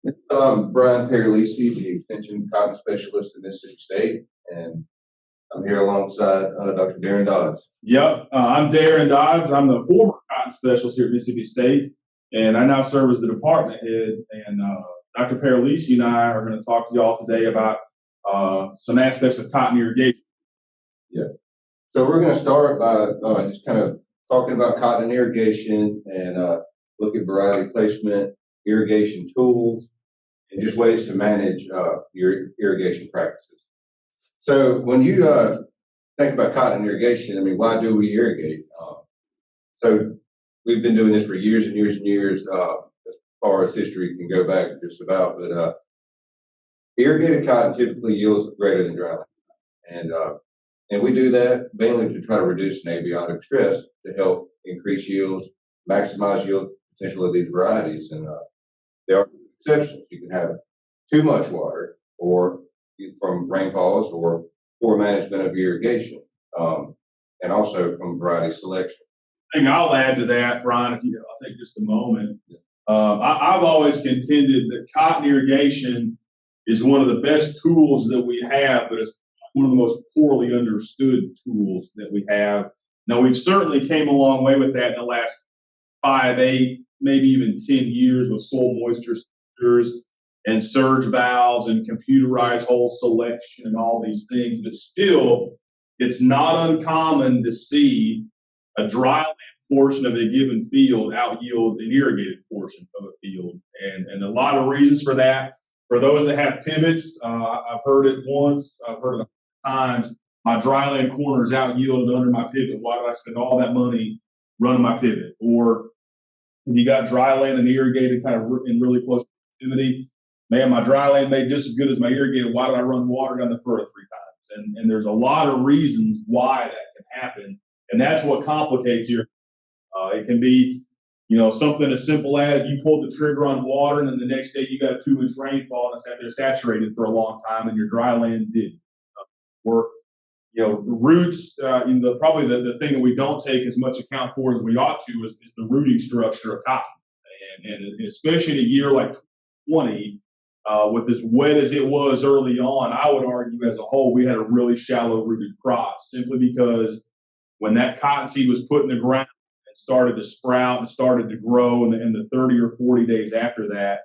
I'm Brian Pieralisi, the Extension Cotton Specialist in Mississippi State, and I'm here alongside Dr. Darrin Dodds. Yep, I'm Darrin Dodds. I'm the former cotton specialist here at Mississippi State, and I now serve as the department head. And Dr. Pieralisi and I are going to talk to y'all today about some aspects of cotton irrigation. Yeah. So we're going to start by just kind of talking about cotton irrigation and look at variety placement, irrigation tools, and just ways to manage your irrigation practices. So when you think about cotton irrigation, I mean, why do we irrigate? So we've been doing this for years and years and years, as far as history can go back just about. But irrigated cotton typically yields greater than dry land, and we do that mainly to try to reduce an abiotic stress to help increase yields, maximize yield potential of these varieties. And there are exceptions. You can have too much water, or from rainfalls, or poor management of irrigation, and also from variety selection. Thing I'll add to that, Brian, I'll take just a moment. I've always contended that cotton irrigation is one of the best tools that we have, but it's one of the most poorly understood tools that we have. Now, we've certainly came a long way with that in the last 5, 8, maybe even 10 years with soil moisture sensors and surge valves and computerized hole selection and all these things. But still, it's not uncommon to see a dry land portion of a given field out yield an irrigated portion of a field. And a lot of reasons for that. For those that have pivots, I've heard it once, I've heard it times. My dryland corner is out yielded under my pivot. Why did I spend all that money running my pivot? Or if you got dryland and irrigated kind of in really close proximity, man, my dryland made just as good as my irrigated. Why did I run water down the furrow 3 times? And there's a lot of reasons why that can happen. And that's what complicates your. It can be, something as simple as you pulled the trigger on water, and then the next day you got a 2-inch rainfall and it's out there saturated for a long time, and your dry land didn't. Or, roots. Probably the thing that we don't take as much account for as we ought to is the rooting structure of cotton, and especially in a year like 20, with as wet as it was early on, I would argue as a whole we had a really shallow rooted crop, simply because when that cottonseed was put in the ground and started to sprout and started to grow, in the 30 or 40 days after that,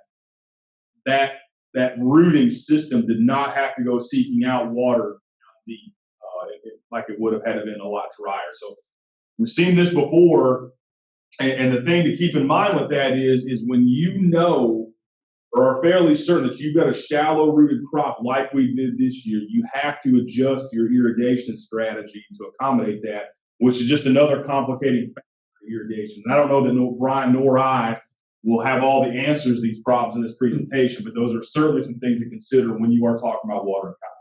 that rooting system did not have to go seeking out water deep, like it would have had been a lot drier. So we've seen this before, and the thing to keep in mind with that is when or are fairly certain that you've got a shallow rooted crop like we did this year, you have to adjust your irrigation strategy to accommodate that, which is just another complicating factor of irrigation. And I don't know that Brian nor I will have all the answers to these problems in this presentation, but those are certainly some things to consider when you are talking about water and cotton.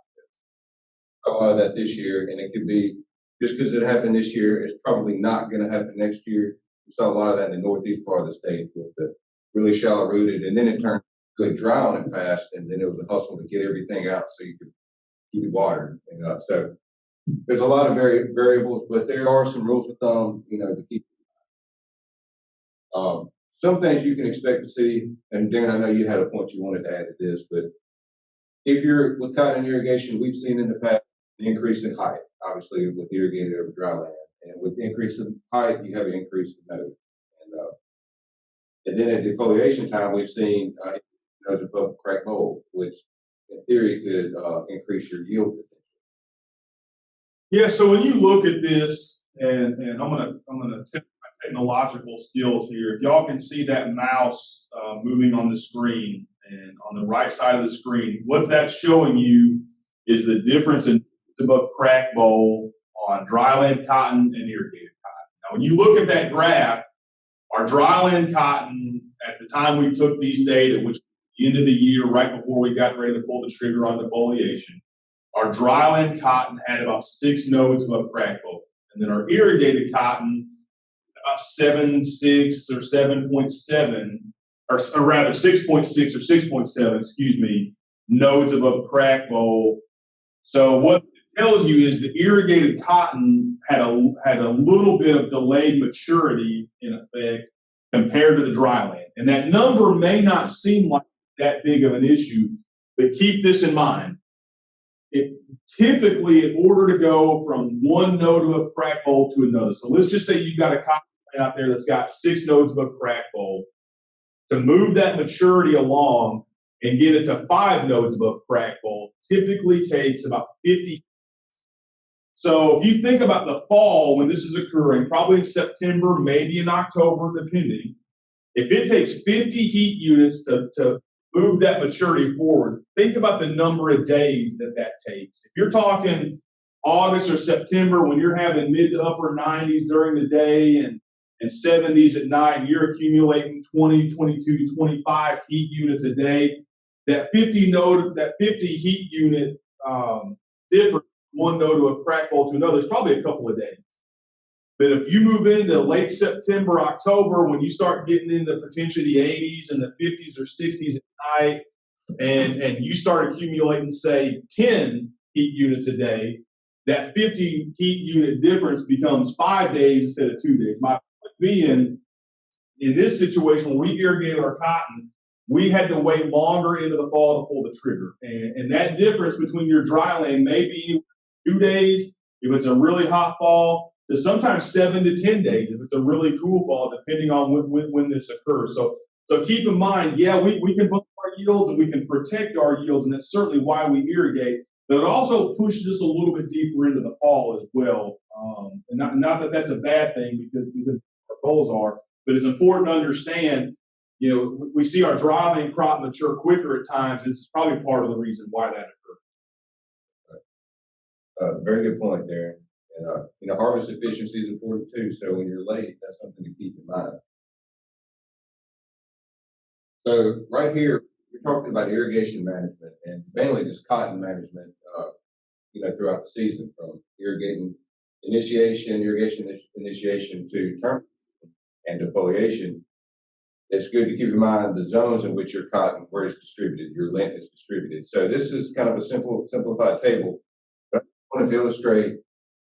A lot of that this year, and it could be just because it happened this year, it's probably not going to happen next year. We saw a lot of that in the northeast part of the state with the really shallow rooted, and then it turned really dry on it fast, and then it was a hustle to get everything out so you could keep it watered. So there's a lot of variables, but there are some rules of thumb, to keep. Some things you can expect to see, and Darrin, I know you had a point you wanted to add to this, but if you're with cotton irrigation, we've seen in the past an increase in height, obviously with irrigated over dry land, and with the increase in height, you have an increase in nodes, and then at defoliation time, we've seen nodes above crack mold, which in theory could increase your yield potential. Yeah, so when you look at this, and I'm gonna test my technological skills here. If y'all can see that mouse moving on the screen, and on the right side of the screen, what that's showing you is the difference in above crack bowl on dryland cotton and irrigated cotton. Now, when you look at that graph, our dryland cotton at the time we took these data, which was the end of the year, right before we got ready to pull the trigger on defoliation, our dryland cotton had about 6 nodes above crack bowl, and then our irrigated cotton about 7.6 or 7.7. Or rather 6.6 or 6.7, nodes above crack bowl. So what it tells you is the irrigated cotton had a little bit of delayed maturity in effect compared to the dryland. And that number may not seem like that big of an issue. But keep this in mind. Typically, in order to go from one node of a crack bowl to another, so let's just say you've got a cotton plant out there that's got 6 nodes of a crack bowl. To move that maturity along and get it to 5 nodes above crack bowl typically takes about 50. So if you think about the fall when this is occurring, probably in September, maybe in October, depending, if it takes 50 heat units to move that maturity forward, think about the number of days that takes. If you're talking August or September when you're having mid to upper 90s during the day and 70s at night, and you're accumulating 20, 22, 25 heat units a day, that 50 heat unit difference, one node to a crack bowl to another, is probably a couple of days. But if you move into late September, October, when you start getting into potentially the 80s and the 50s or 60s at night, and you start accumulating, say, 10 heat units a day, that 50 heat unit difference becomes 5 days instead of 2 days. My point being, in this situation, when we irrigated our cotton, we had to wait longer into the fall to pull the trigger. And that difference between your dry land may be anywhere 2 days if it's a really hot fall, to sometimes 7 to 10 days if it's a really cool fall, depending on when this occurs. So keep in mind, yeah, we can book our yields and we can protect our yields, and that's certainly why we irrigate. But it also pushes us a little bit deeper into the fall as well. And not that that's a bad thing because our goals are, but it's important to understand, we see our dry land crop mature quicker at times. It's probably part of the reason why that occurs. Very good point, Darrin. And harvest efficiency is important too. So when you're late, that's something to keep in mind. So right here, we're talking about irrigation management and mainly just cotton management, throughout the season, from irrigation initiation to term and defoliation. It's good to keep in mind the zones in which your cotton, where it's distributed, your lint is distributed. So this is kind of a simplified table, but I wanted to illustrate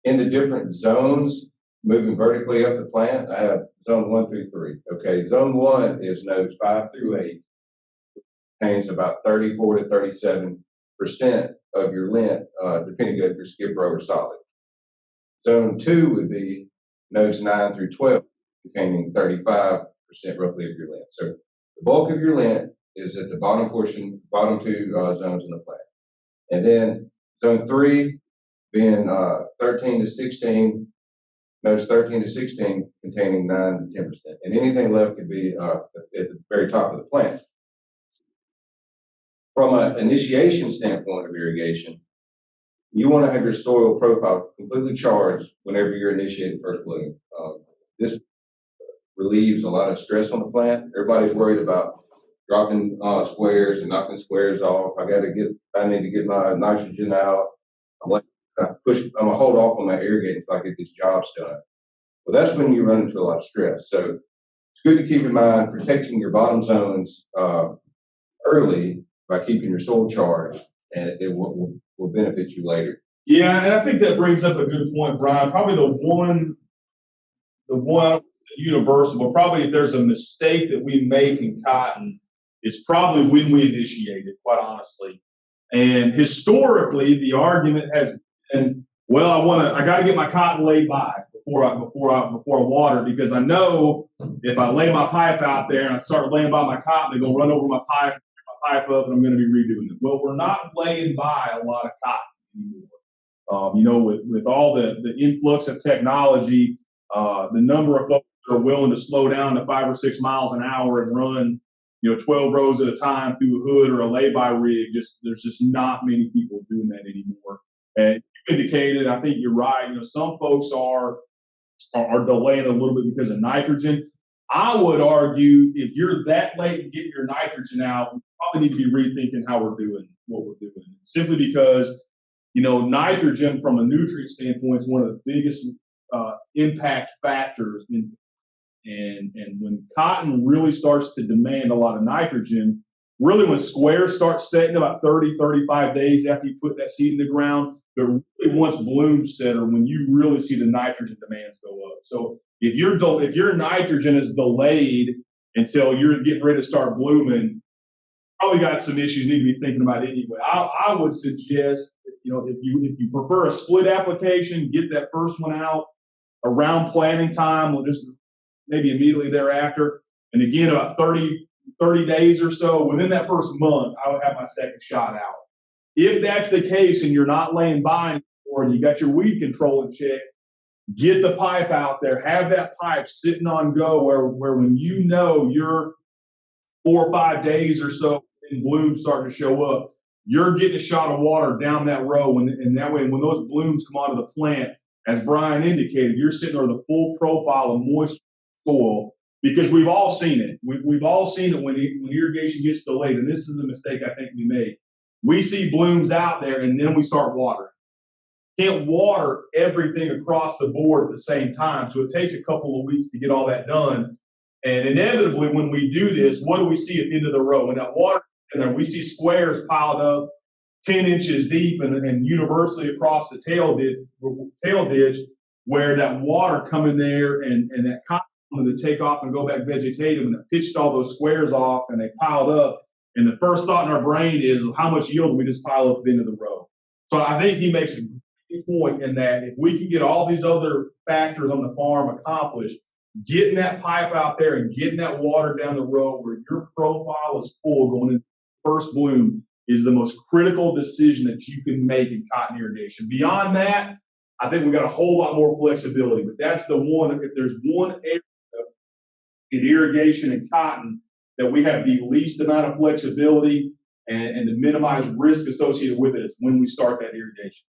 in the different zones, moving vertically up the plant. I have zone 1 through 3. Okay, zone 1 is nodes 5 through 8, contains about 34 to 37% of your lint, depending if you're skip row or solid. Zone 2 would be nodes 9 through 12, containing 35% roughly of your lint. So the bulk of your lint is at the bottom 2 zones in the plant. And then zone 3 being 13 to 16, nodes 13 to 16 containing 9 to 10%. And anything left could be at the very top of the plant. From an initiation standpoint of irrigation, you want to have your soil profile completely charged whenever you're initiating first bloom. This relieves a lot of stress on the plant. Everybody's worried about dropping squares and knocking squares off. I need to get my nitrogen out. I'm gonna hold off on my irrigating until I get these jobs done. Well, that's when you run into a lot of stress. So it's good to keep in mind protecting your bottom zones early by keeping your soil charged, and it will benefit you later. Yeah, and I think that brings up a good point, Brian. Probably the one universal, but probably if there's a mistake that we make in cotton, it's probably when we initiate it, quite honestly. And historically, the argument has been, well, I got to get my cotton laid by before I water, because I know if I lay my pipe out there and I start laying by my cotton, they're gonna run over my pipe up, and I'm going to be redoing it. Well, we're not laying by a lot of cotton anymore. With all the influx of technology, the number of folks that are willing to slow down to 5 or 6 miles an hour and run 12 rows at a time through a hood or a lay-by rig, there's just not many people doing that anymore. And you indicated, I think you're right, some folks are delaying a little bit because of nitrogen. I would argue if you're that late to get your nitrogen out, we probably need to be rethinking how we're doing what we're doing. Simply because, nitrogen from a nutrient standpoint is one of the biggest impact factors and when cotton really starts to demand a lot of nitrogen, really when squares start setting about 30, 35 days after you put that seed in the ground, but really once blooms set are when you really see the nitrogen demands go up. So if your nitrogen is delayed until you're getting ready to start blooming, probably got some issues you need to be thinking about anyway. I would suggest, if you prefer a split application, get that first one out around planting time, or just maybe immediately thereafter. And again, about 30 days or so, within that first month, I would have my second shot out. If that's the case and you're not laying by anymore and you got your weed control in check, get the pipe out there, have that pipe sitting on go where when you're 4 or 5 days or so and blooms starting to show up, you're getting a shot of water down that row. And that way, when those blooms come onto the plant, as Brian indicated, you're sitting there with a full profile of moist soil, because we've all seen it. We've all seen it when irrigation gets delayed, and this is the mistake I think we made. We see blooms out there, and then we start watering. Can't water everything across the board at the same time, so it takes a couple of weeks to get all that done. And inevitably, when we do this, what do we see at the end of the row? When that water in there, we see squares piled up 10 inches deep and universally across the tail ditch, where that water come in there and that cotton wanted to take off and go back vegetative, and it pitched all those squares off and they piled up. And the first thought in our brain is, how much yield do we just pile up at the end of the row? So I think he makes a great point in that if we can get all these other factors on the farm accomplished, getting that pipe out there and getting that water down the road where your profile is full going into first bloom is the most critical decision that you can make in cotton irrigation. Beyond that, I think we've got a whole lot more flexibility, but that's the one, if there's one area in irrigation and cotton that we have the least amount of flexibility and to minimize risk associated with it, it's when we start that irrigation.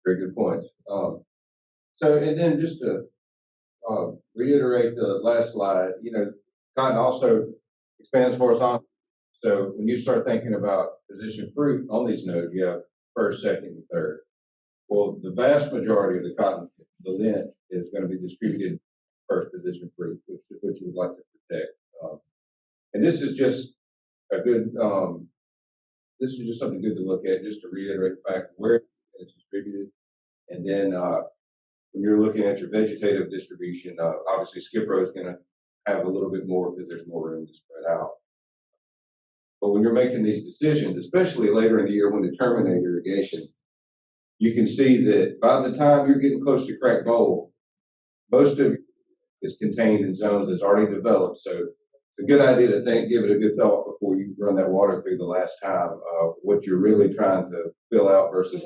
Very good points. And then just to reiterate the last slide, cotton also expands horizontally. So when you start thinking about position fruit on these nodes, you have first, second, and third. Well, the vast majority of the cotton, the lint, is going to be distributed first position fruit, which is what you would like to protect. And this is just a good, this is just something good to look at, just to reiterate the fact where it's distributed. And then when you're looking at your vegetative distribution, obviously skip row is going to have a little bit more because there's more room to spread out. But when you're making these decisions, especially later in the year when to terminate irrigation, you can see that by the time you're getting close to crack bowl, most of it is contained in zones that's already developed. So it's a good idea to give it a good thought before you run that water through the last time, what you're really trying to fill out versus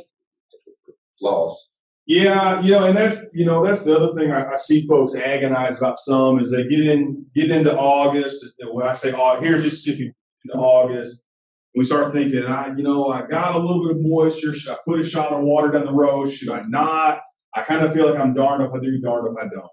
loss. Yeah, and that's the other thing I see folks agonize about some is they get into August. When I say, here in Mississippi, into August, we start thinking, I got a little bit of moisture. Should I put a shot of water down the road? Should I not? I kind of feel like I'm darned if I do, darned if I don't.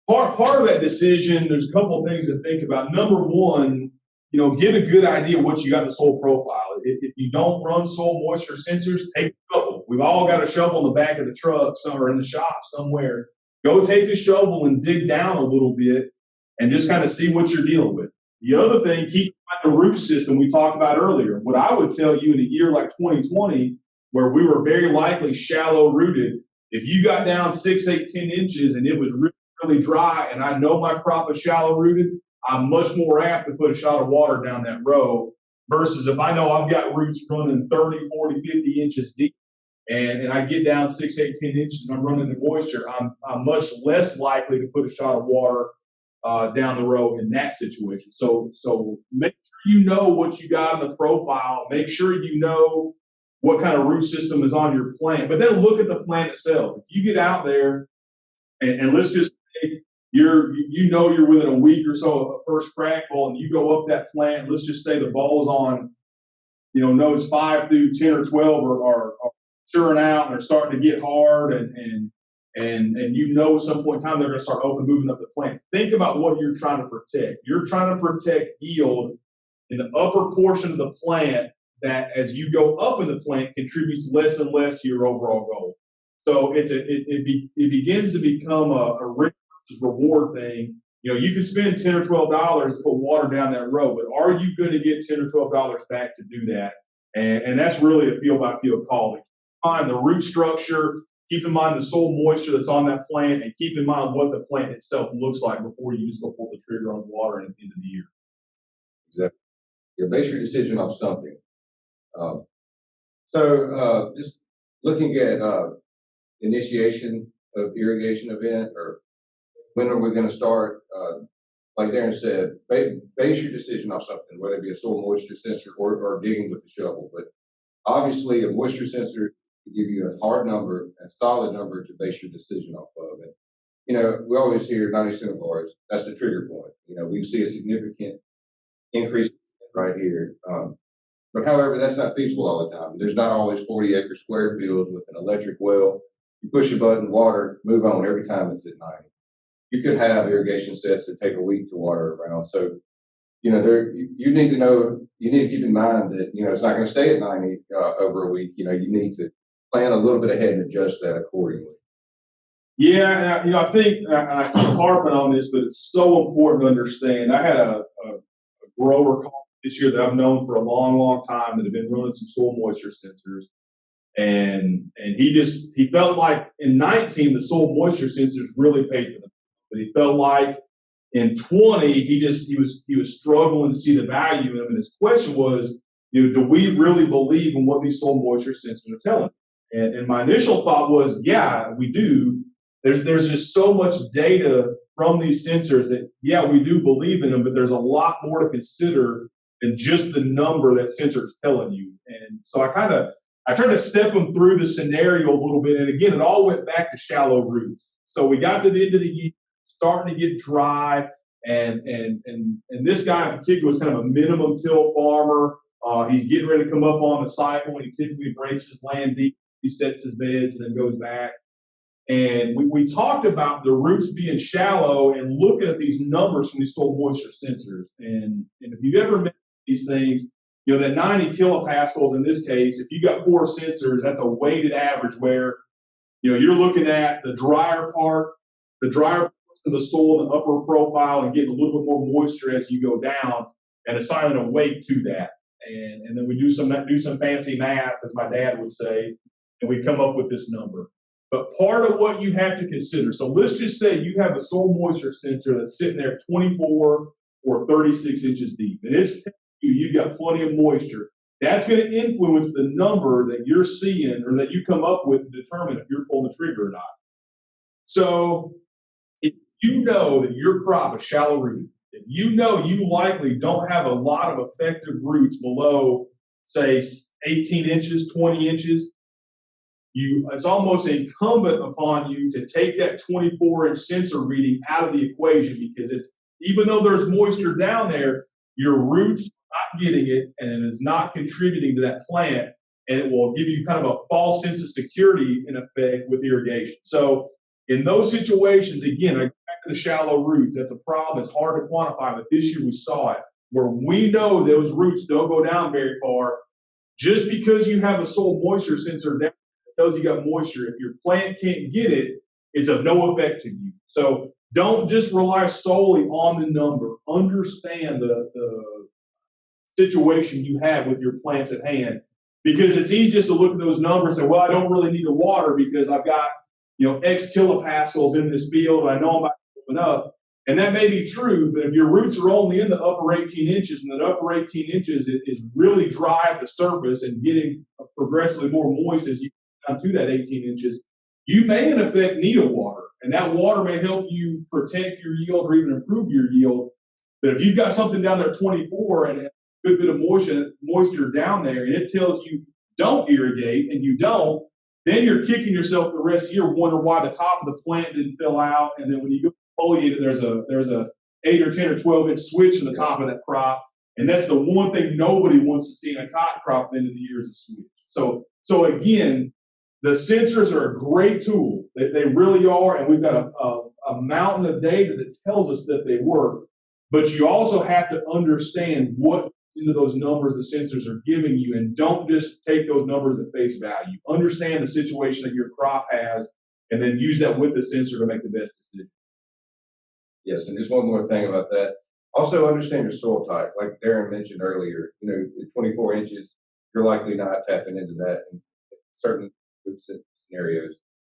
Part of that decision, there's a couple of things to think about. Number one, get a good idea of what you got in the soil profile. If you don't run soil moisture sensors, take a shovel. We've all got a shovel in the back of the truck or in the shop somewhere. Go take a shovel and dig down a little bit and just kind of see what you're dealing with. The other thing, keep in mind the root system we talked about earlier. What I would tell you in a year like 2020, where we were very likely shallow rooted, if you got down 6, 8, 10 inches and it was really, really dry and I know my crop is shallow rooted, I'm much more apt to put a shot of water down that row versus if I know I've got roots running 30, 40, 50 inches deep and I get down 6, 8, 10 inches and I'm running into moisture, I'm much less likely to put a shot of water down the road in that situation. So make sure you know what you got in the profile. Make sure you know what kind of root system is on your plant. But then look at the plant itself. If you get out there and let's just say you're within a week or so of the first crack bowl and you go up that plant, let's just say the ball's on, nodes 5 through 10 or 12 are maturing out and they're starting to get hard and at some point in time they're going to start moving up the plant. Think about what you're trying to protect. You're trying to protect yield in the upper portion of the plant that as you go up in the plant contributes less and less to your overall goal. So it begins to become a risk versus reward thing. You can spend $10 or $12 to put water down that road, but are you going to get $10 or $12 back to do that? And that's really a field by field call. Keep in mind the root structure, keep in mind the soil moisture that's on that plant, and keep in mind what the plant itself looks like before you just go pull the trigger on water at the end of the year. Exactly. You base your decision off something. Um, just looking at initiation of irrigation event, or when are we going to start? Like Darrin said, base your decision off something, whether it be a soil moisture sensor or digging with the shovel. But obviously, a moisture sensor will give you a hard number, a solid number to base your decision off of. And we always hear 90 centibars. That's the trigger point. We see a significant increase right here. But however, that's not feasible all the time. There's not always 40-acre square fields with an electric well. You push a button, water, move on every time it's at 90. You could have irrigation sets that take a week to water around. So, you need to know, you need to keep in mind that, it's not going to stay at 90 over a week. You need to plan a little bit ahead and adjust that accordingly. Yeah, I think, and I keep harping on this, but it's so important to understand. I had a grower call this year that I've known for a long, long time that have been running some soil moisture sensors. And he felt like in 19, the soil moisture sensors really paid for them. But he felt like in 20, he was struggling to see the value in them. And his question was, do we really believe in what these soil moisture sensors are telling us? And my initial thought was, yeah, we do. There's just so much data from these sensors that, yeah, we do believe in them, but there's a lot more to consider than just the number that sensor is telling you. And so I tried to step them through the scenario a little bit. And again, it all went back to shallow roots. So we got to the end of the year, starting to get dry. And this guy in particular was kind of a minimum till farmer. He's getting ready to come up on the cycle, and he typically breaks his land deep. He sets his beds and then goes back. And we talked about the roots being shallow and looking at these numbers from these soil moisture sensors. And if you've ever met these things, that 90 kilopascals in this case, if you got 4 sensors, that's a weighted average where, you're looking at the drier part of the soil, the upper profile, and getting a little bit more moisture as you go down and assigning a weight to that. And then we do some fancy math, as my dad would say, and we come up with this number. But part of what you have to consider, so let's just say you have a soil moisture sensor that's sitting there at 24 or 36 inches deep, and it's telling you've got plenty of moisture. That's going to influence the number that you're seeing or that you come up with to determine if you're pulling the trigger or not. So if you know that your crop is shallow rooted, if you know you likely don't have a lot of effective roots below, say, 18 inches, 20 inches, it's almost incumbent upon you to take that 24-inch sensor reading out of the equation, because even though there's moisture down there, your roots are not getting it, and it's not contributing to that plant, and it will give you kind of a false sense of security in effect with irrigation. So in those situations, again, I go back to the shallow roots. That's a problem. It's hard to quantify, but this year we saw it where we know those roots don't go down very far. Just because you have a soil moisture sensor down tells you got moisture. If your plant can't get it, it's of no effect to you. So don't just rely solely on the number. Understand the situation you have with your plants at hand, because it's easy just to look at those numbers and say, well, I don't really need the water because I've got, X kilopascals in this field, and I know I'm about to open up. And that may be true, but if your roots are only in the upper 18 inches, and the upper 18 inches is really dry at the surface and getting progressively more moist as you down to that 18 inches, you may in effect need a water, and that water may help you protect your yield or even improve your yield. But if you've got something down there 24 and a good bit of moisture down there, and it tells you don't irrigate, and you don't, then you're kicking yourself the rest of the year, wondering why the top of the plant didn't fill out, and then when you go foliate it, there's a 8 or 10 or 12 inch switch in the top of that crop, and that's the one thing nobody wants to see in a cotton crop at the end of the year is a switch. So again, the sensors are a great tool. They really are, and we've got a mountain of data that tells us that they work. But you also have to understand what into those numbers the sensors are giving you, and don't just take those numbers at face value. Understand the situation that your crop has, and then use that with the sensor to make the best decision. Yes, and just one more thing about that. Also understand your soil type. Like Darrin mentioned earlier, at 24 inches, you're likely not tapping into that in certain scenarios.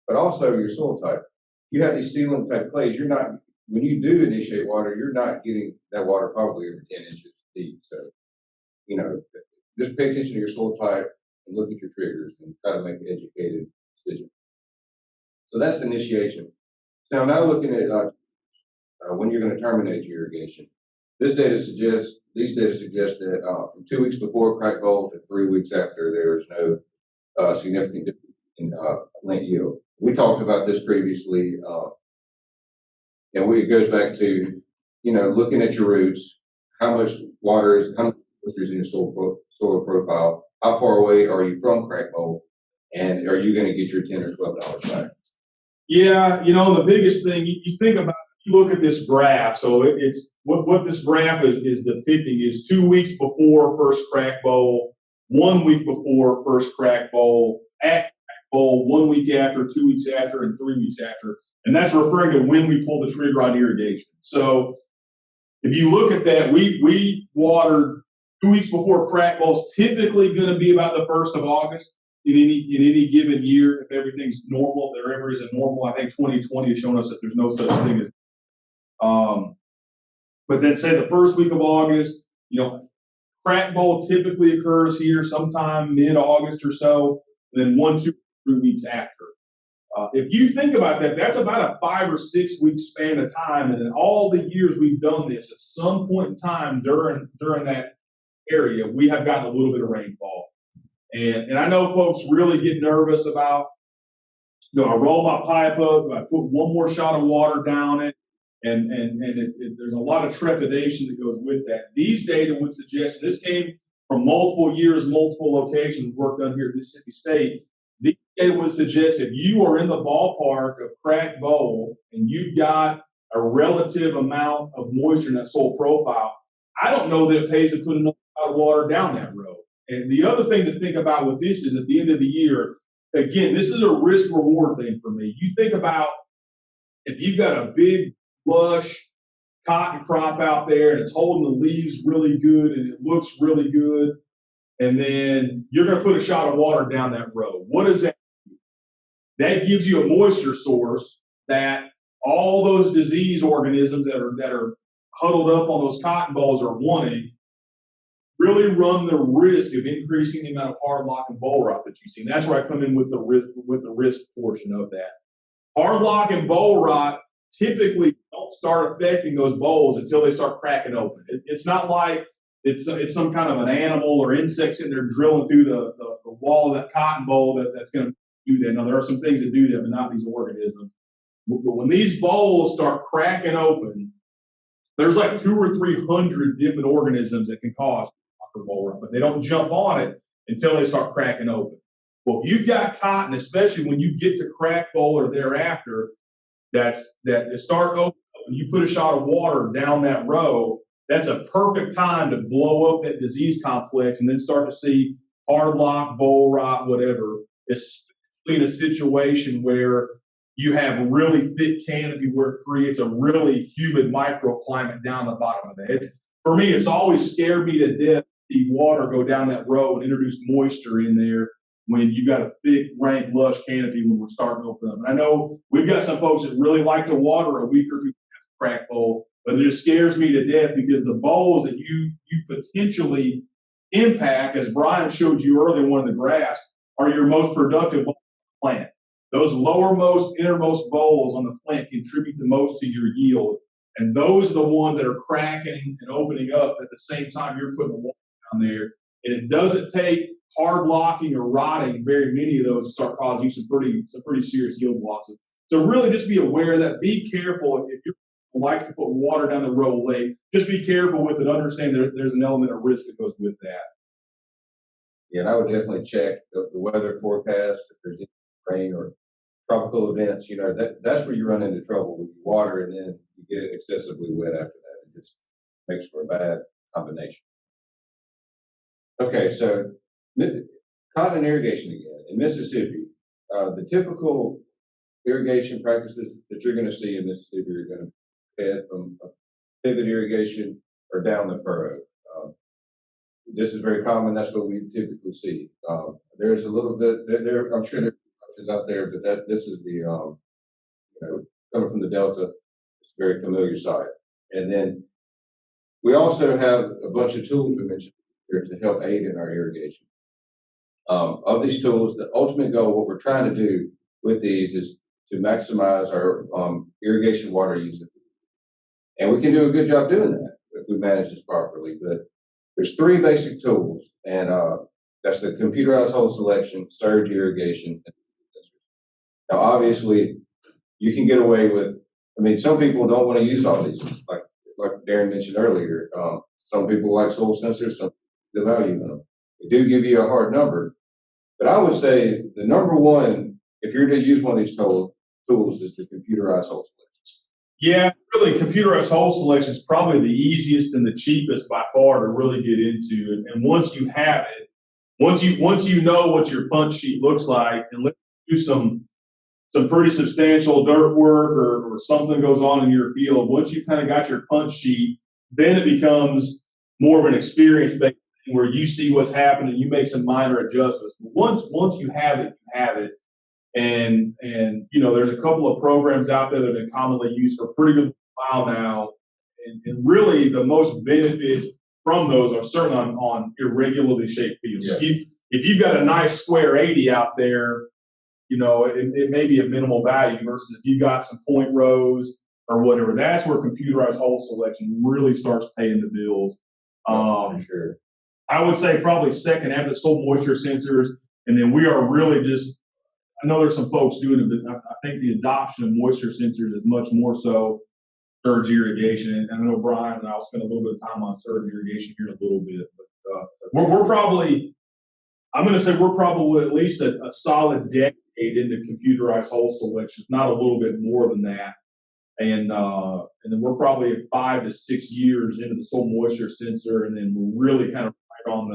But also your soil type. You have these sealant type clays, when you do initiate water, you're not getting that water probably every 10 inches. heat. So, just pay attention to your soil type and look at your triggers and try to make an educated decision. So that's initiation. Now looking at when you're going to terminate your irrigation. These data suggest that from 2 weeks before crack bowl to 3 weeks after, there is no significant difference in lint yield. We talked about this previously, and it goes back to looking at your roots, how much moisture is in your soil profile, how far away are you from crack bowl, and are you going to get your $10 or $12 back? Yeah, the biggest thing you think about, you look at this graph. So it's what this graph is depicting is 2 weeks before first crack bowl, 1 week before first crack bowl, at crack bowl, 1 week after, 2 weeks after, and 3 weeks after. And that's referring to when we pull the trigger on irrigation. So if you look at that, we watered 2 weeks before crack bowl's typically going to be about the 1st of August. In any given year, if everything's normal, if there ever is a normal. I think 2020 has shown us that there's no such thing as. But then say the first week of August, crack bowl typically occurs here sometime mid-August or so, and then 1, 2, 3 weeks after. If you think about that, that's about a 5 or 6 week span of time, and in all the years we've done this, at some point in time during that area, we have gotten a little bit of rainfall. And I know folks really get nervous about, I roll my pipe up, I put one more shot of water down it, and there's a lot of trepidation that goes with that. These data would suggest, this came from multiple years, multiple locations, work done here at Mississippi State. These data would suggest if you are in the ballpark of crack bowl and you've got a relative amount of moisture in that soil profile, I don't know that it pays to put enough water down that road. And the other thing to think about with this is at the end of the year, again, this is a risk reward thing for me. You think about if you've got a big, lush cotton crop out there and it's holding the leaves really good and it looks really good, and then you're going to put a shot of water down that road. What does that do? That gives you a moisture source that all those disease organisms that are huddled up on those cotton balls are wanting, really run the risk of increasing the amount of hard lock and bowl rot that you see. And that's where I come in with the risk portion of that. Hard lock and bowl rot typically don't start affecting those bowls until they start cracking open. It's not like it's some kind of an animal or insects in there drilling through the wall of that cotton bowl that's going to do that. Now, there are some things that do that, but not these organisms. But when these bowls start cracking open, there's like 200 or 300 different organisms that can cause bowl rot, but they don't jump on it until they start cracking open. Well, if you've got cotton, especially when you get to crack bowl or thereafter, that start open and you put a shot of water down that row, that's a perfect time to blow up that disease complex and then start to see hard lock, bowl rot, whatever, especially in a situation where you have really thick canopy where it creates a really humid microclimate down the bottom of that. For me, it's always scared me to death to see water go down that row and introduce moisture in there when you've got a thick, rank, lush canopy when we're starting to open up. And I know we've got some folks that really like to water a week or two after crack bowl, but it just scares me to death because the bowls that you potentially impact, as Brian showed you earlier in one of the graphs, are your most productive plant. Those lowermost, innermost bowls on the plant contribute the most to your yield. And those are the ones that are cracking and opening up at the same time you're putting the water down there. And it doesn't take hard locking or rotting very many of those to start causing you some pretty serious yield losses. So really just be aware of that. Be careful if you like to put water down the road late. Just be careful with it. Understand there's an element of risk that goes with that. Yeah, and I would definitely check the weather forecast if there's any rain or tropical events. That's where you run into trouble with water, and then you get it excessively wet after that. It just makes for a bad combination. Okay, so cotton irrigation again. In Mississippi, the typical irrigation practices that you're going to see in Mississippi are going to head from a pivot irrigation or down the furrow. This is very common. That's what we typically see. There's a little bit there. I'm sure there's options out there, but this is the coming from the Delta. It's a very familiar sight. And then We also have a bunch of tools we mentioned here to help aid in our irrigation. Of these tools, the ultimate goal, what we're trying to do with these is to maximize our irrigation water usage. And we can do a good job doing that if we manage this properly. But there's three basic tools, and that's the computerized hole selection, surge irrigation. Now, obviously, you can get away with, I mean, some people don't want to use all these, like Darrin mentioned earlier. Some people like soil sensors, some the value in them. They do give you a hard number. But I would say the number one, if you're to use one of these tools, is the computerized hole selection. Yeah, really, computerized hole selection is probably the easiest and the cheapest by far to really get into. And once you have it, once you know what your punch sheet looks like, and let's do some pretty substantial dirt work or something goes on in your field, once you kind of got your punch sheet, then it becomes more of an experience-based thing where you see what's happening, you make some minor adjustments. But once you have it, you have it. And you know, there's a couple of programs out there that have been commonly used for a pretty good while now. And really the most benefit from those are certainly on irregularly shaped fields. Yeah. If you've got a nice square 80 out there, you know, it may be a minimal value versus if you got some point rows or whatever. That's where computerized hole selection really starts paying the bills. For sure. I would say probably second after the soil moisture sensors, and then we are really just, I know there's some folks doing it, but I think the adoption of moisture sensors is much more so surge irrigation. And I know Brian and I'll spend a little bit of time on surge irrigation here in a little bit, but we're probably, I'm going to say we're probably at least a solid decade into computerized hole selection, not a little bit more than that. And then we're probably 5 to 6 years into the soil moisture sensor, and then we're really kind of right on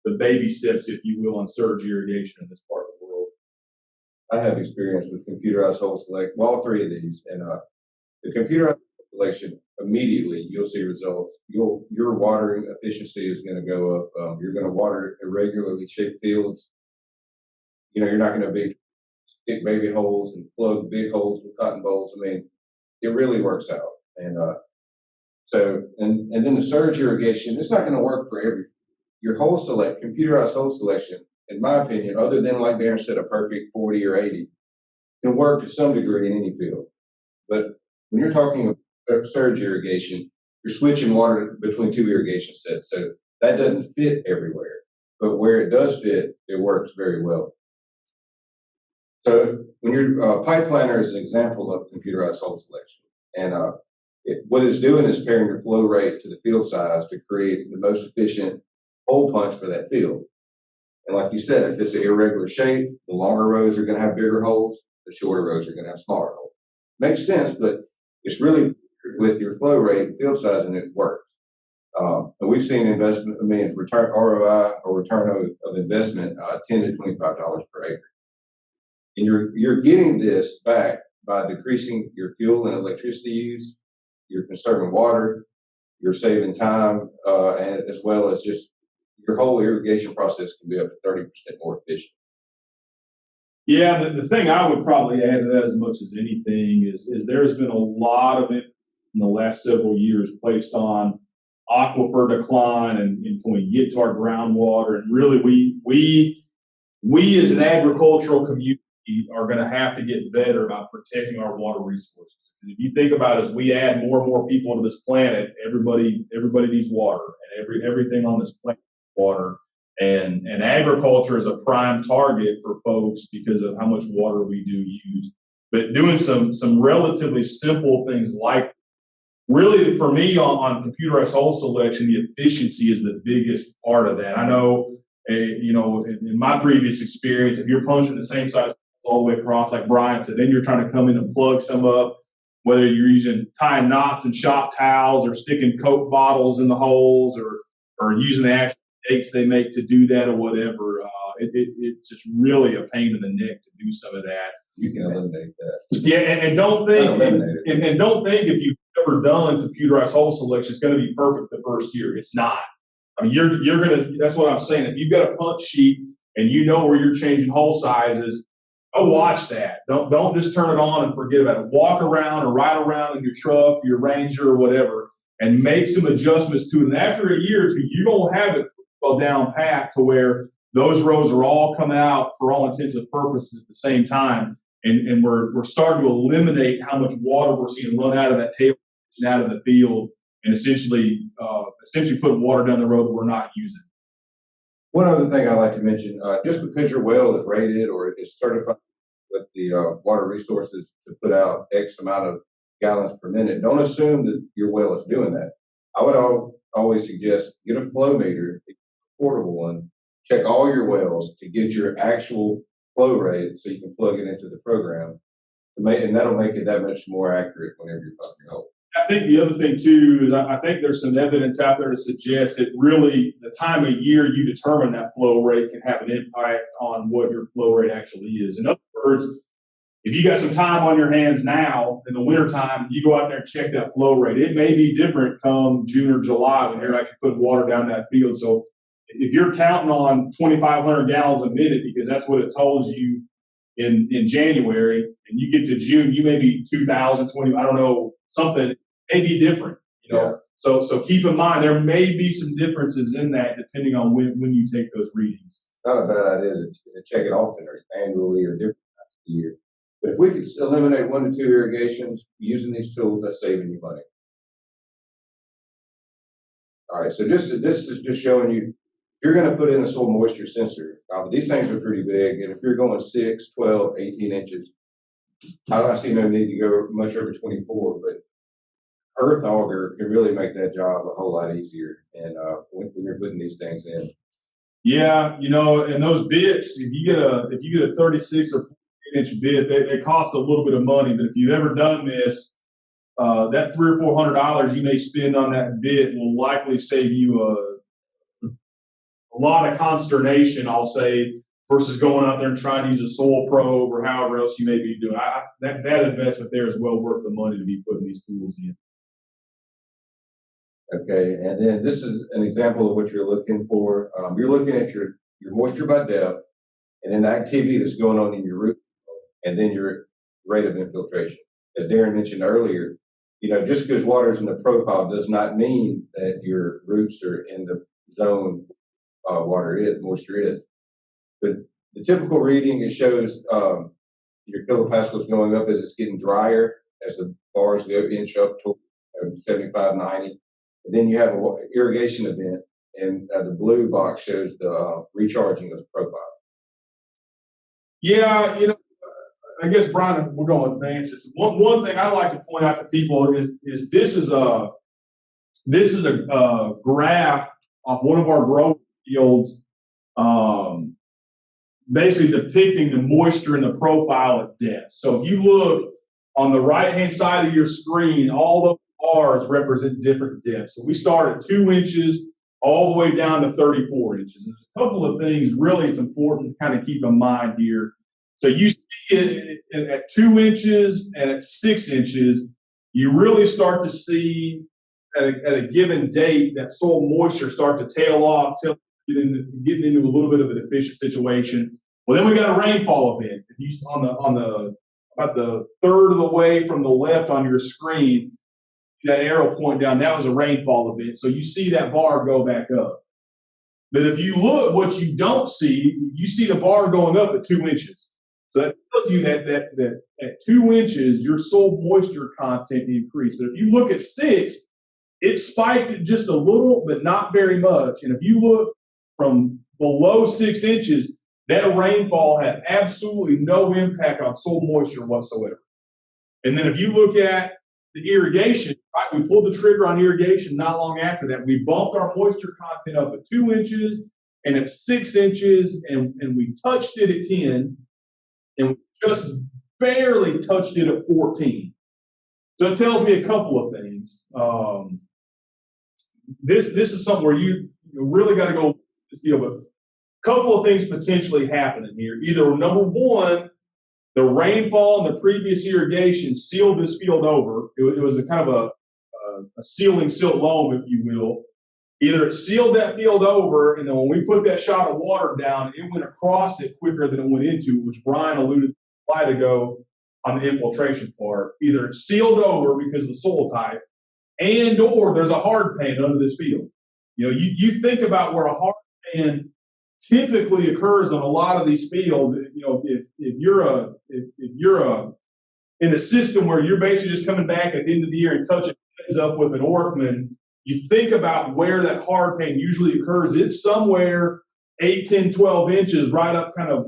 the baby steps, if you will, on surge irrigation in this part of the world. I have experience with computerized hole select, well, all three of these, and the computerized selection, immediately you'll see results. Your watering efficiency is going to go up. You're going to water irregularly shaped fields. You know, you're not going to stick baby holes and plug big holes with cotton bolts. I mean, it really works out. And and then the surge irrigation, it's not going to work for every. Your computerized hole selection, in my opinion, other than like Darrin said, a perfect 40 or 80, can work to some degree in any field. But when you're talking about surge irrigation, you're switching water between two irrigation sets. So that doesn't fit everywhere. But where it does fit, it works very well. So when your pipe planner is an example of computerized hole selection. And what it's doing is pairing your flow rate to the field size to create the most efficient hole punch for that field. And like you said, if it's an irregular shape, the longer rows are going to have bigger holes, the shorter rows are going to have smaller holes. Makes sense, but it's really with your flow rate and field size, and it works. And we've seen return ROI or return of investment, $10 to $25 per acre. And you're getting this back by decreasing your fuel and electricity use. You're conserving water, you're saving time, and as well as just your whole irrigation process can be up to 30% more efficient. Yeah, the thing I would probably add to that as much as anything is there's been a lot of it in the last several years placed on aquifer decline and can we get to our groundwater. And really we as an agricultural community are going to have to get better about protecting our water resources. If you think about it, as we add more and more people to this planet, everybody needs water, and everything on this planet needs water. And agriculture is a prime target for folks because of how much water we do use. But doing some relatively simple things like, really for me on computerized hole selection, the efficiency is the biggest part of that. I know, in my previous experience, if you're punching the same size all the way across, like Brian said, then you're trying to come in and plug some up, whether you're using tying knots and shop towels or sticking Coke bottles in the holes or using the actual stakes they make to do that or whatever. It's just really a pain in the neck to do some of that. You can eliminate that. Yeah, and don't think and don't think if you've ever done computerized hole selection, it's going to be perfect the first year. It's not. I mean, you're gonna. That's what I'm saying. If you've got a punch sheet and you know where you're changing hole sizes, go watch that. Don't just turn it on and forget about it. Walk around or ride around in your truck, your Ranger, or whatever, and make some adjustments to it. And after a year or two, you don't have it well down pat to where those rows are all coming out for all intents and purposes at the same time. And we're starting to eliminate how much water we're seeing run out of that table and out of the field, and essentially put water down the road that we're not using. One other thing I like to mention, just because your well is rated or is certified with the water resources to put out X amount of gallons per minute, don't assume that your well is doing that. I would always suggest get a flow meter, a portable one, check all your wells to get your actual flow rate so you can plug it into the program. And that'll make it that much more accurate whenever you're pumping your hole. I think the other thing too is I think there's some evidence out there to suggest that really the time of year you determine that flow rate can have an impact on what your flow rate actually is. In other words, if you got some time on your hands now in the wintertime, you go out there and check that flow rate. It may be different come June or July when you're actually putting water down that field. So if you're counting on 2,500 gallons a minute because that's what it tells you in January, and you get to June, you may be 2,000, 20, I don't know, something may be different, you know. Yeah. So keep in mind there may be some differences in that depending on when you take those readings. It's not a bad idea to check it often or annually or different times of the year. But if we could eliminate 1 to 2 irrigations using these tools, that's saving you money. All right, so this is just showing you, if you're going to put in a soil moisture sensor, these things are pretty big, and if you're going 6, 12, 18 inches, I see no need to go much over 24, but earth auger can really make that job a whole lot easier. And when you're putting these things in. Yeah, you know, and those bits, if you get a 36 or 48-inch bit, they cost a little bit of money. But if you've ever done this, that $300 or $400 you may spend on that bit will likely save you a lot of consternation, I'll say, versus going out there and trying to use a soil probe or however else you may be doing. That investment there is well worth the money to be putting these tools in. Okay, and then this is an example of what you're looking for. You're looking at your moisture by depth, and then the activity that's going on in your root, and then your rate of infiltration. As Darrin mentioned earlier, you know, just because water's in the profile does not mean that your roots are in the zone moisture is. But the typical reading, it shows your kilopascals going up as it's getting drier, as the bars go inch up to 75, 90. And then you have an irrigation event, and the blue box shows the recharging of the profile. Yeah, you know, I guess, Brian, we're going to advance this. One thing I like to point out to people is this is a graph of one of our growing fields, basically depicting the moisture in the profile at depth. So if you look on the right-hand side of your screen, all those bars represent different depths. So we start at 2 inches all the way down to 34 inches. There's a couple of things really it's important to kind of keep in mind here. So you see it at 2 inches and at 6 inches, you really start to see at a given date that soil moisture start to tail off, getting into a little bit of a deficient situation. Well, then we got a rainfall event. If you about the third of the way from the left on your screen, that arrow point down, that was a rainfall event. So you see that bar go back up. But if you look, what you don't see, you see the bar going up at 2 inches. So that tells you that at 2 inches, your soil moisture content increased. But if you look at 6, it spiked just a little, but not very much. And if you look from below 6 inches, that rainfall had absolutely no impact on soil moisture whatsoever. And then if you look at the irrigation, right, we pulled the trigger on irrigation not long after that. We bumped our moisture content up at 2 inches and at 6 inches, and we touched it at 10, and we just barely touched it at 14. So it tells me a couple of things. This is something where you really got to go this deal, but a couple of things potentially happening here. Either number one, the rainfall and the previous irrigation sealed this field over. It was a kind of a sealing silt loam, if you will. Either it sealed that field over, and then when we put that shot of water down, it went across it quicker than it went into it, which Brian alluded to a slide ago on the infiltration part. Either it sealed over because of the soil type, and or there's a hard pan under this field. You know, you think about where a hard pan typically occurs on a lot of these fields. You know, if you're in a system where you're basically just coming back at the end of the year and touching heads up with an Orkman, you think about where that hard pan usually occurs. It's somewhere 8, 10, 12 inches right up kind of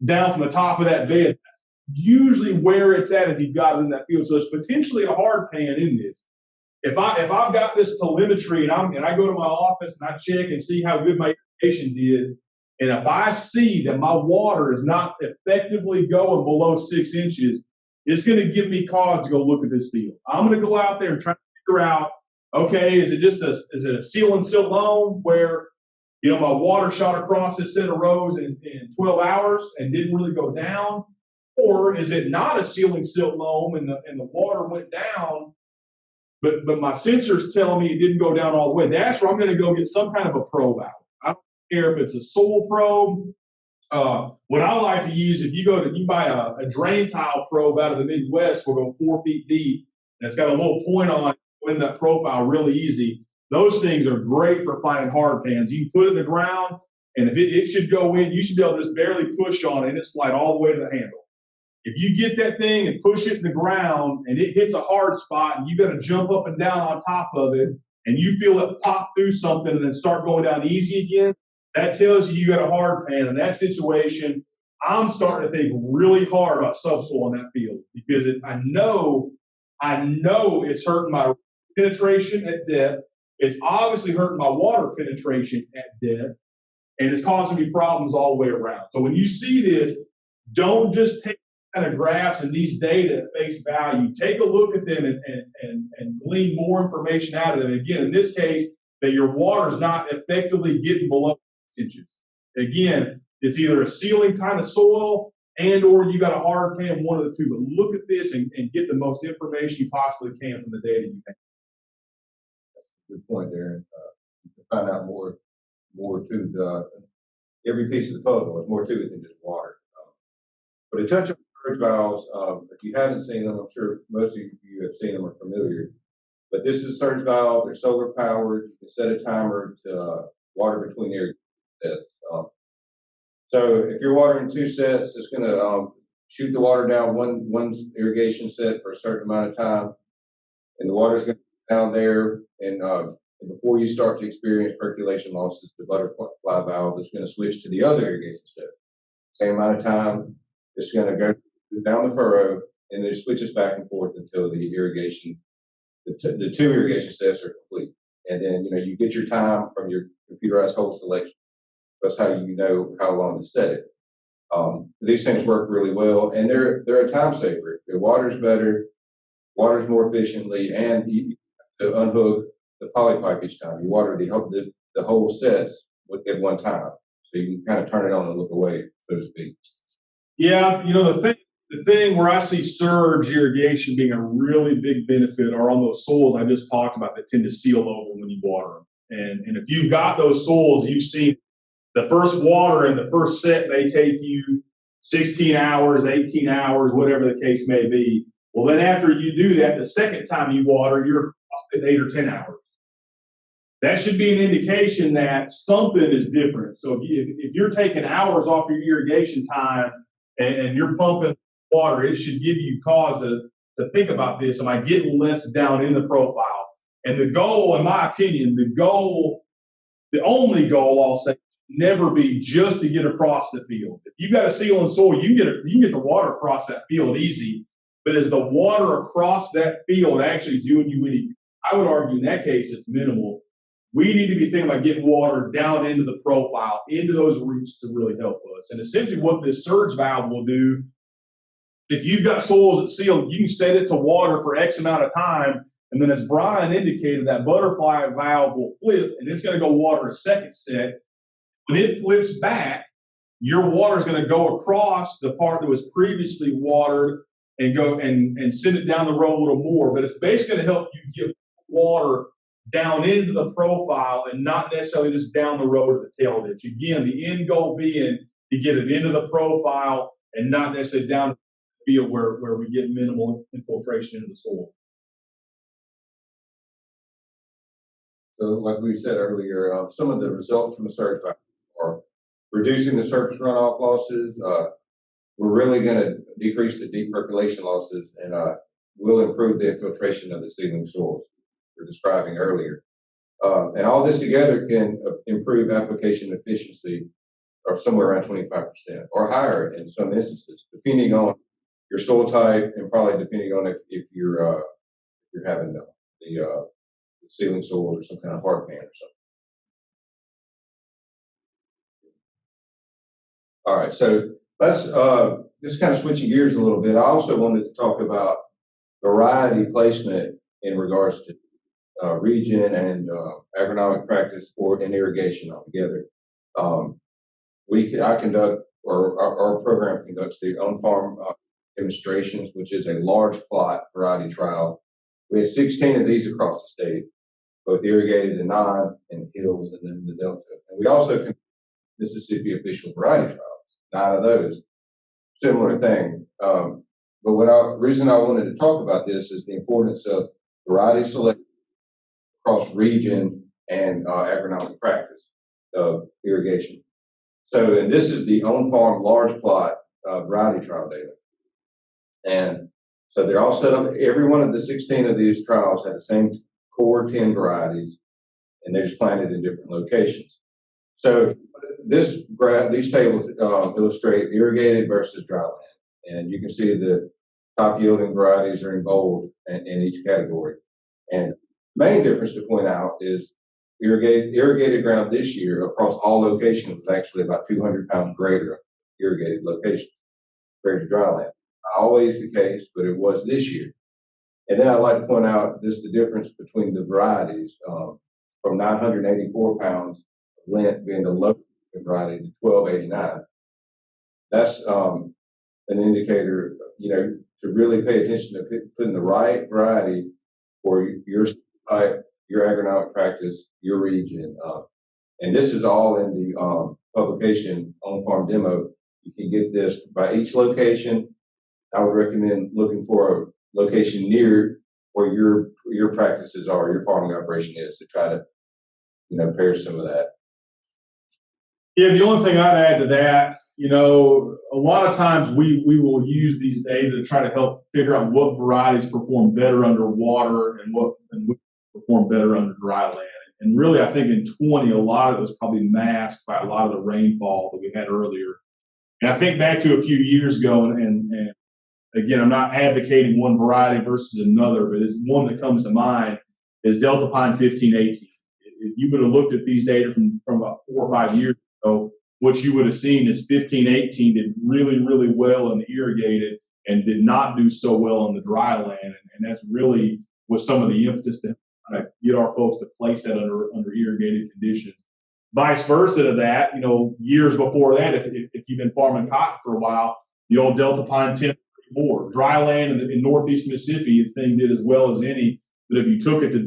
down from the top of that bed. That's usually where it's at if you've got it in that field. So there's potentially a hard pan in this. If I've got this telemetry and I go to my office and I check and see how good my irrigation did, and if I see that my water is not effectively going below 6 inches, it's going to give me cause to go look at this field. I'm going to go out there and try to figure out, okay, is it a seal and silt loam where, you know, my water shot across this set of rows in 12 hours and didn't really go down? Or is it not a sealing silt loam and the water went down, but my sensor's telling me it didn't go down all the way? That's where I'm going to go get some kind of a probe out. I don't care if it's a soil probe. What I like to use, if you you buy a drain tile probe out of the Midwest, will go 4 feet deep, and it's got a little point on it, in that profile really easy. Those things are great for finding hard pans. You can put it in the ground, and if it should go in, you should be able to just barely push on it, and it slide all the way to the handle. If you get that thing and push it in the ground, and it hits a hard spot, and you got to jump up and down on top of it, and you feel it pop through something and then start going down easy again, that tells you got a hard pan. In that situation, I'm starting to think really hard about subsoil in that field because I know it's hurting my penetration at depth. It's obviously hurting my water penetration at depth, and it's causing me problems all the way around. So when you see this, don't just take kind of graphs and these data at face value. Take a look at them and glean more information out of them. Again, in this case, that your water is not effectively getting below 6 inches. Again, it's either a sealing kind of soil and or you got a hard pan, one of the two. But look at this and get the most information you possibly can from the data you have. That's a good point, Darrin. You can find out more to every piece of the puzzle. There's more to it than just water. But to touch on surge valves, if you haven't seen them, I'm sure most of you have seen them or familiar. But this is a surge valve. They're solar powered. You can set a timer to water between irrigation sets. So if you're watering 2 sets, it's going to shoot the water down one irrigation set for a certain amount of time, and the water is going to be down there. And before you start to experience percolation losses, the butterfly valve is going to switch to the other irrigation set. Same amount of time. It's going to go down the furrow, and then it switches back and forth until the irrigation, the 2 irrigation sets are complete. And then, you get your time from your computerized hole selection. That's how you know how long to set it. These things work really well, and they're a time saver. The water's better, water's more efficiently, and you have to unhook the poly pipe each time. You water the whole sets at one time. So you can kind of turn it on and look away, so to speak. Yeah, the thing where I see surge irrigation being a really big benefit are on those soils I just talked about that tend to seal over when you water them. And if you've got those soils, you've seen the first water in the first set may take you 16 hours, 18 hours, whatever the case may be. Well, then after you do that, the second time you water, you're at 8 or 10 hours. That should be an indication that something is different. So if you're taking hours off your irrigation time and you're pumping water, it should give you cause to think about this. Am I getting less down in the profile? And the goal, in my opinion, the only goal, I'll say, never be just to get across the field. If you got a seal and soil, you can get the water across that field easy. But is the water across that field actually doing you any? I would argue in that case it's minimal. We need to be thinking about getting water down into the profile, into those roots to really help us. And essentially what this surge valve will do, if you've got soils that seal, you can set it to water for X amount of time. And then as Brian indicated, that butterfly valve will flip and it's going to go water a second set. When it flips back, your water is going to go across the part that was previously watered and go and send it down the road a little more. But it's basically going to help you get water down into the profile and not necessarily just down the road to the tail ditch. Again, the end goal being to get it into the profile and not necessarily down to the field where we get minimal infiltration into the soil. So like we said earlier, some of the results from the surge are reducing the surface runoff losses. We're really going to decrease the deep percolation losses, and will improve the infiltration of the seedling soils we're describing earlier. And all this together can improve application efficiency of somewhere around 25% or higher in some instances, depending on your soil type and probably depending on if you're having the sealing soil or some kind of hard pan or something. All right, so let's just kind of switching gears a little bit. I also wanted to talk about variety placement in regards to region and agronomic practice or in irrigation altogether. I conduct, or our program conducts the on-farm demonstrations, which is a large plot variety trial. We have 16 of these across the state, both irrigated and non, and hills, and then the Delta. And we also conduct Mississippi official variety trials, 9 of those. Similar thing. But reason I wanted to talk about this is the importance of variety selection across region and agronomic practice of irrigation. So, and this is the on-farm large plot variety trial data. And so they're all set up. Every one of the 16 of these trials had the same core 10 varieties, and they're just planted in different locations. So these tables illustrate irrigated versus dry land. And you can see the top yielding varieties are in bold in each category. And the main difference to point out is irrigated ground this year across all locations was actually about 200 pounds greater irrigated location compared to dry land. Not always the case, but it was this year. And then I'd like to point out just the difference between the varieties from 984 pounds of lint being the low variety to 1289. That's an indicator, to really pay attention to putting the right variety for your type, your agronomic practice, your region. And this is all in the publication on-farm demo. You can get this by each location. I would recommend looking for a location near where your practices are, your farming operation is, to try to, pair some of that. Yeah, the only thing I'd add to that, a lot of times we will use these data to try to help figure out what varieties perform better under water and what perform better under dry land. And really, I think in 20, a lot of it was probably masked by a lot of the rainfall that we had earlier. And I think back to a few years ago, and again, I'm not advocating one variety versus another, but it's one that comes to mind is Delta Pine 1518. If you would have looked at these data from about 4 or 5 years ago, what you would have seen is 1518 did really, really well in the irrigated and did not do so well in the dry land. And that's really was some of the impetus to get our folks to place that under irrigated conditions. Vice versa to that, years before that, if you've been farming cotton for a while, the old Delta Pine 1034, dry land in northeast Mississippi, the thing did as well as any. But if you took it to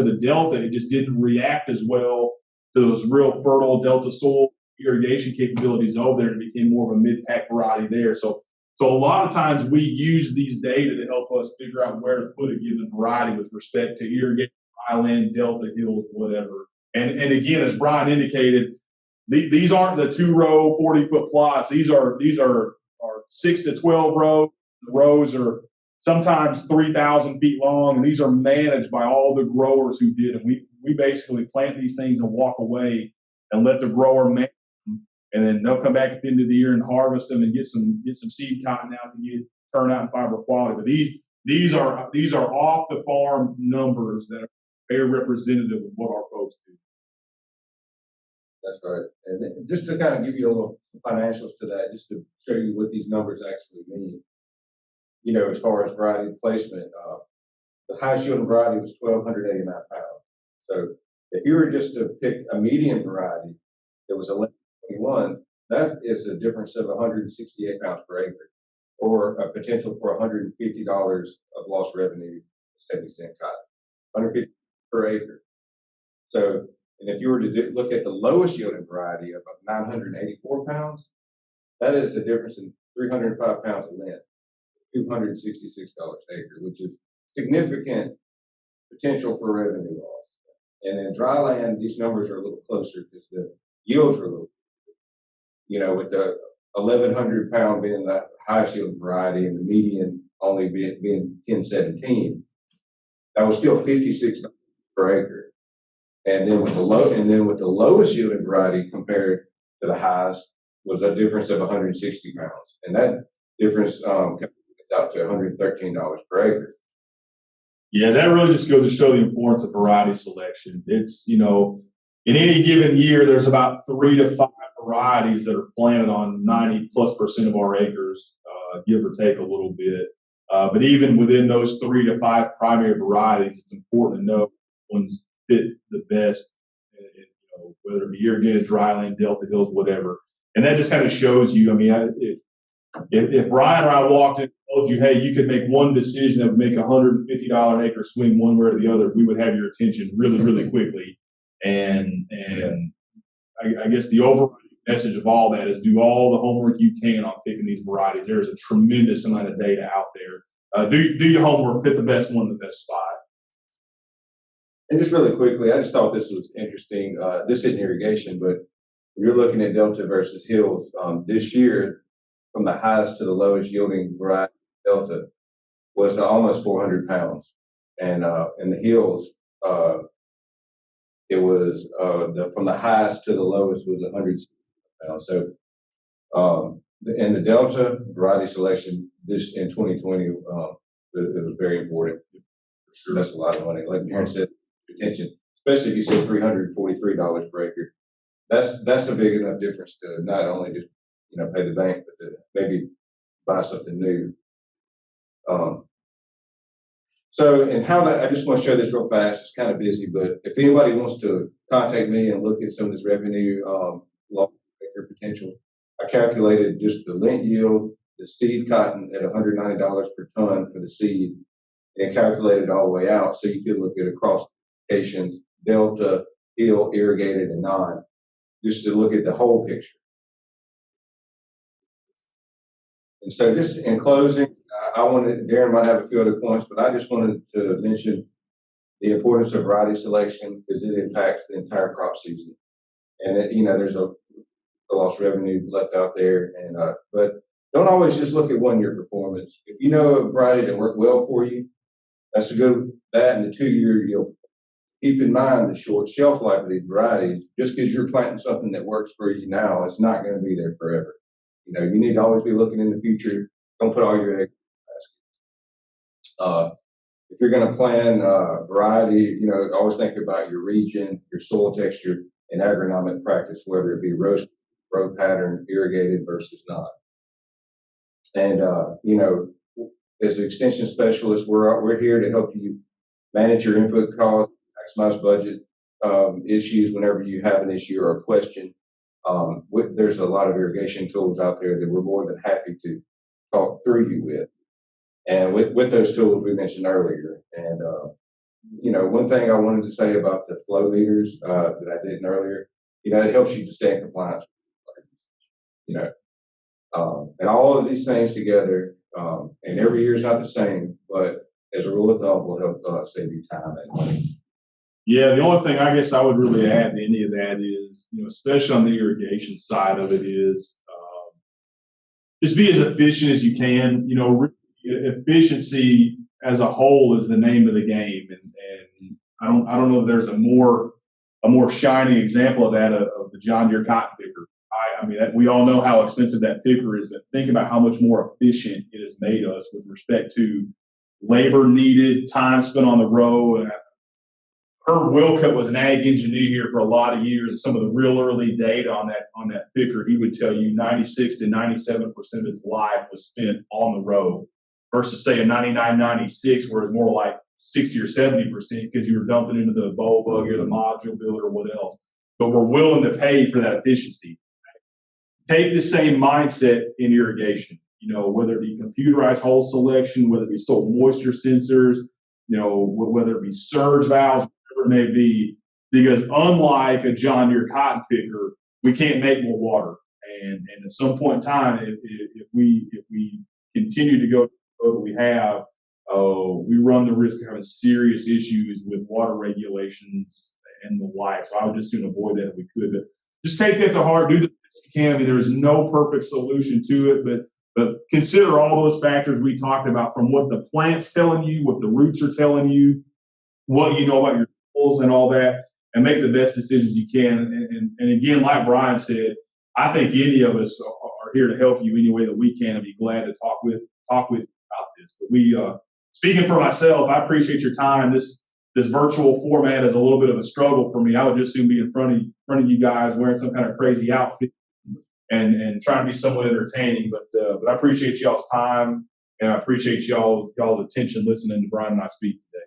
the Delta, it just didn't react as well to those real fertile Delta soil irrigation capabilities over there, and it became more of a mid-pack variety there. So a lot of times we use these data to help us figure out where to put a given variety with respect to irrigation, dry land, Delta, hills, whatever. And again, as Brian indicated, these aren't the 2-row 40-foot plots. These are 6 to 12 rows. The rows are sometimes 3,000 feet long, and these are managed by all the growers who did it. We basically plant these things and walk away and let the grower manage them, and then they'll come back at the end of the year and harvest them and get some seed cotton out and turn out in fiber quality. But these are off the farm numbers that are very representative of what our folks do. That's right. And just to kind of give you a little financials to that, just to show you what these numbers actually mean. As far as variety placement, the highest yielding variety was 1,289 pounds. So if you were just to pick a medium variety that was 1121, that is a difference of 168 pounds per acre, or a potential for $150 of lost revenue, 70-cent cotton, $150 per acre. So, and if you were to look at the lowest yielding variety of 984 pounds, that is a difference in 305 pounds of lint, $266 an acre, which is significant potential for revenue loss. And in dry land, these numbers are a little closer because the yields are a little, with the 1,100 pound being the highest yield variety and the median only being 1017, that was still 56 per acre. And then with the lowest yielding variety compared to the highest was a difference of 160 pounds, and that difference comes out to $113 per acre. Yeah, that really just goes to show the importance of variety selection. It's, in any given year, there's about 3 to 5 varieties that are planted on 90+% of our acres, give or take a little bit. But even within those 3 to 5 primary varieties, it's important to know which ones fit the best, whether it be irrigated, dryland, delta hills, whatever. And that just kind of shows you, if Brian or I walked in and told you, hey, you could make one decision that would make $150 an acre swing one way or the other, we would have your attention really, really quickly. And I guess the overriding message of all that is do all the homework you can on picking these varieties. There's a tremendous amount of data out there. Do your homework, pick the best one in the best spot. And just really quickly, I just thought this was interesting. This isn't irrigation, but when you're looking at delta versus hills, this year, from the highest to the lowest yielding variety delta was almost 400 pounds, and in the hills, it was from the highest to the lowest was 160 pounds. So, in the delta variety selection this in 2020, it was very important. Sure, that's a lot of money. Like Darrin said, attention, especially if you said $343 per acre. That's a big enough difference to not only just pay the bank, but to maybe buy something new. So, and how that, I just want to show this real fast. It's kind of busy, but if anybody wants to contact me and look at some of this revenue, long acre potential, I calculated just the lint yield, the seed cotton at $190 per ton for the seed, and calculated all the way out. So you could look at across locations, delta, hill, irrigated, and non, just to look at the whole picture. And so just in closing, Darrin might have a few other points, but I just wanted to mention the importance of variety selection because it impacts the entire crop season. And there's a lost revenue left out there. And but don't always just look at 1 year performance. If you know a variety that worked well for you, that's that and the 2-year yield. Keep in mind the short shelf life of these varieties. Just because you're planting something that works for you now, it's not going to be there forever. You need to always be looking in the future. Don't put all your eggs in the basket. If you're going to plan variety, always think about your region, your soil texture, and agronomic practice, whether it be row pattern, irrigated versus not. And as an extension specialist, we're here to help you manage your input costs, maximize budget issues whenever you have an issue or a question. There's a lot of irrigation tools out there that we're more than happy to talk through you with. And with those tools we mentioned earlier. And, one thing I wanted to say about the flow meters that I did earlier, it helps you to stay in compliance. And all of these things together, and every year is not the same, but as a rule of thumb will help save you time and money. Yeah, the only thing I guess I would really add to any of that is, especially on the irrigation side of it is just be as efficient as you can. Efficiency as a whole is the name of the game, and I don't know if there's a more shining example of that of the John Deere cotton picker. We all know how expensive that picker is, but think about how much more efficient it has made us with respect to labor needed, time spent on the row. And Herb Wilcutt was an ag engineer here for a lot of years, and some of the real early data on that picker, he would tell you 96 to 97% of its life was spent on the row versus say a 99, 96, where it's more like 60 or 70% because you were dumping into the bowl buggy or the module builder or what else. But we're willing to pay for that efficiency. Take the same mindset in irrigation, whether it be computerized hole selection, whether it be soil moisture sensors, whether it be surge valves, whatever it may be, because unlike a John Deere cotton picker, we can't make more water. And at some point in time, if we continue to go the road that we have, we run the risk of having serious issues with water regulations and the like. So I would just soon avoid that if we could. But just take that to heart. Do the best you can. I mean, there is no perfect solution to it, but consider all those factors we talked about, from what the plant's telling you, what the roots are telling you, what you know about your tools and all that, and make the best decisions you can. And again, like Brian said, I think any of us are here to help you any way that we can, and be glad to talk with you about this. But speaking for myself, I appreciate your time. This virtual format is a little bit of a struggle for me. I would just soon be in front of you guys wearing some kind of crazy outfit and trying to be somewhat entertaining. But I appreciate y'all's time, and I appreciate y'all's attention listening to Brian and I speak today.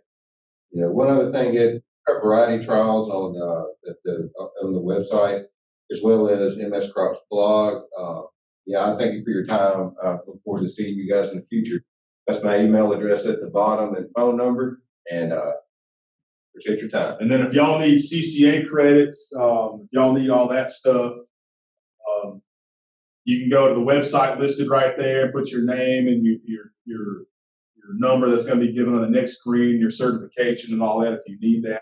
Yeah, one other thing, our variety trials on the website, as well as MS Crops blog. I thank you for your time. I look forward to seeing you guys in the future. That's my email address at the bottom and phone number, and appreciate your time. And then if y'all need CCA credits, y'all need all that stuff, you can go to the website listed right there, put your name and your number that's going to be given on the next screen, your certification and all that if you need that.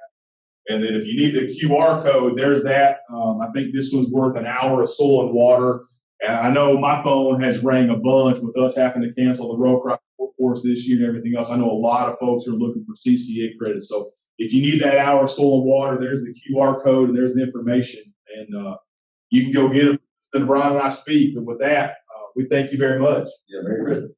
And then if you need the QR code, there's that. I think this one's worth an hour of soil and water. And I know my phone has rang a bunch with us having to cancel the row crop course this year and everything else. I know a lot of folks are looking for CCA credits. So if you need that hour of soil and water, there's the QR code and there's the information. And you can go get it. Brian and I speak. And with that, we thank you very much. Yeah, Merry Christmas.